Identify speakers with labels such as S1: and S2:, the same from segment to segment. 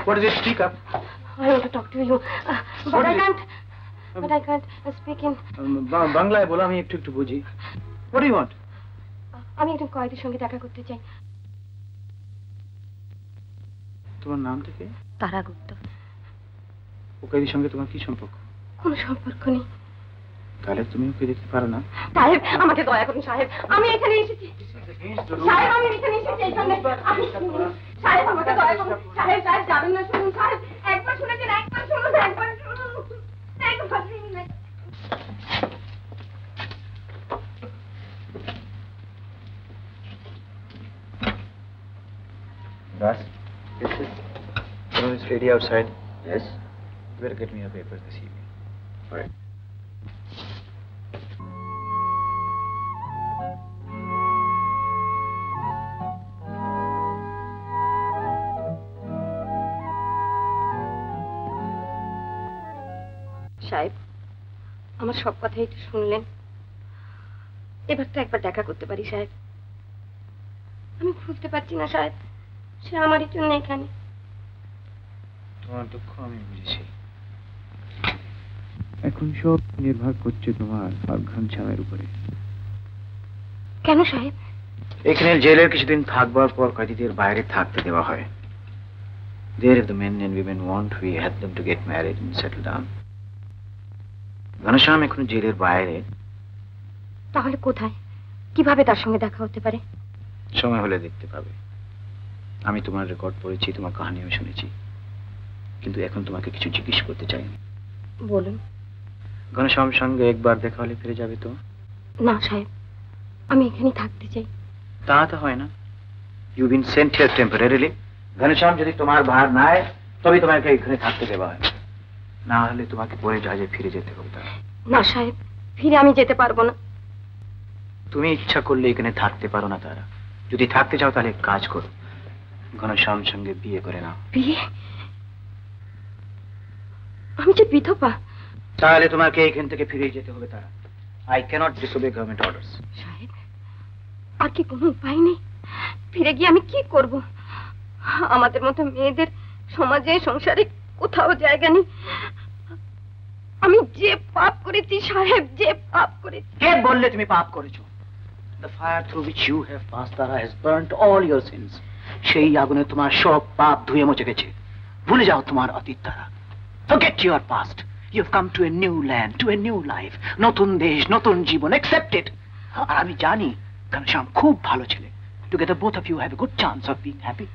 S1: What is it? Speak up.
S2: I want to talk to you. But I can't speak in...
S1: বাংলায় বলো, আমি একটু বুঝি। What do you want?
S2: আমি একজন কয়েদির সঙ্গে দেখা করতে চাই।
S1: তোমার নামটা কি?
S2: তারা গুপ্ত।
S1: ও কয়েদির সঙ্গে তোমার কি সম্পর্ক?
S2: কোনো সম্পর্ক নেই।
S1: তাহলে তুমি ওকে দেখতে পারো না?
S2: সাহেব, আমাকে দয়া করুন সাহেব, আমি এখানে এসেছি। সাহেব, আমি এখানে এসেছি এখানে। সাহেব, আমাকে দয়া করুন। সাহেব, যাবেন না, শুনুন সাহেব, একবার শুনেছেন, একবার শুনুন, একবার শুনুন, একবার শুনুন।
S1: Ras, this is this lady outside. Yes. You better get me her papers this evening. All right.
S2: সাহেব, আমার সব কথাই একটু শুনলেন। এবার তো একবার দেখা করতে পারি সাহেব। আমি ভুলতে পারছি না সাহেব, সে আমারই জন্য এখানে।
S1: তোমার দুঃখ আমি বুঝেছি। এখন সব নির্ভর করছে তোমার আর ঘনশ্যামের উপরে।
S2: কেন সাহেব?
S1: এখানে জেলের কিছুদিন থাকবার পর কয়েদিদের বাইরে থাকতে দেওয়া হয়। There if the men and women want, we help them to get married and settle down. Ghanshyam এখন জেলের বাইরে।
S2: তাহলে কোথায়, কিভাবে তার সঙ্গে দেখা হতে পারে?
S1: সময় হলে দেখতে পাবে। আমি তোমার রেকর্ড পড়েছি, তোমার কাহিনীও শুনেছি, কিন্তু এখন তোমাকে কিছু জিজ্ঞেস করতে চাই।
S2: বলুন।
S1: ঘনশ্যামের সঙ্গে একবার দেখা হলে ফিরে যাবে তো?
S2: না সাহেব, আমি এখানে থাকতে চাই।
S1: তা তো হয় না। You been sent here temporarily. Ghanshyam যদি তোমার ভার নেয় তবে তোমাকে এখানে থাকতে দেওয়া হয়, না হলে তোমাকে পরে জাহাজে ফিরে যেতে হবে।
S2: না সাহেব, ফিরে আমি যেতে পারবো না।
S1: তুমি ইচ্ছা করলে এখানে থাকতে পারো না তারা। যদি থাকতে চাও তাহলে কাজ করো, ঘনশ্যামের সঙ্গে বিয়ে করে নাও।
S2: বিয়ে? আমি যে বিধবা।
S1: তাহলে তোমাকে এখান থেকে ফিরে যেতে হবে তারা। I cannot disobey government orders.
S2: সাহেব, আর কি কোনো উপায় নেই? ফিরে গিয়ে আমি কি করব? আমাদের মতো মেয়েদের সমাজে সংসারে কোথাও জায়গা নেই। আমি যে পাপ করেছি সাহেব, যে পাপ করেছি।
S1: কে বললে তুমি পাপ করেছো? The fire through which you have passed, Tara, has burnt all your sins. সেই আগুনে তোমার সব পাপ ধুয়ে মুছে গেছে। ভুলে যাও তোমার অতীত তারা। Forget your past. You've come to a new land, to a new life. নতুন দেশ, নতুন জীবন, accept it. আর আমি জানি ঘনশ্যাম খুব ভালো ছেলে। Together both of you have a good chance of being happy.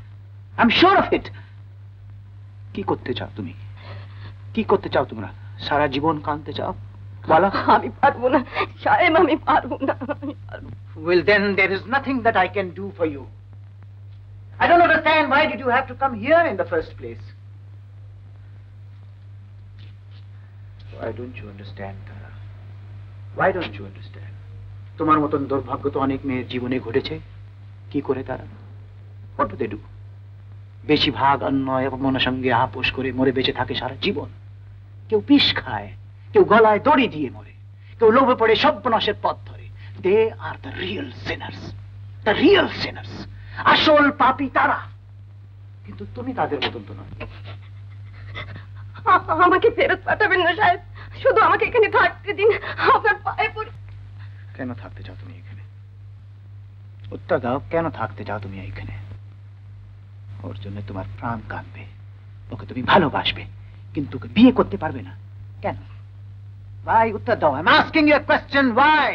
S1: I'm sure of it. কি করতে চাও তুমি? কি করতে চাও তোমরা? সারা জীবন কাঁদতে চাও? বলো।
S2: আমি পারবো না সাহেব, আমি পারবো না।
S1: Well, then there is nothing that I can do for you. I don't understand, why did you have to come here in the first place? Why don't you understand, Tara? Why don't you understand? তোমার মতন দুর্ভাগ্য তো অনেক মেয়ের জীবনে ঘটেছে। কি করে তারা? What do they do? বেশিরভাগ অন্যায় অপমানের সঙ্গে আপোষ করে মরে বেঁচে থাকে সারা জীবন। কেউ বিষ খায়, কেউ গলায় দড়ি দিয়ে মরে, কেউ লোভে পড়ে সর্বনাশের পথ ধরে। They are the real sinners. The real sinners. আসল পাপী তারা। কিন্তু তুমি তাদের মতন তো নয়।
S2: আমাকে ফেরত পাঠাবেন না সাহেব, শুধু আমাকে এখানে থাকতে দিন, আপনার পায়ে পড়ি।
S1: কেন থাকতে চাও তুমি এখানে? উত্তর দাও, কেন থাকতে চাও তুমি এখানে? ওর জন্য তোমার প্রাণ কাঁদবে, ওকে তুমি ভালোবাসবে, কিন্তু ওকে বিয়ে করতে পারবে না। কেন? Why? উত্তর দাও। I'm asking you a question. Why?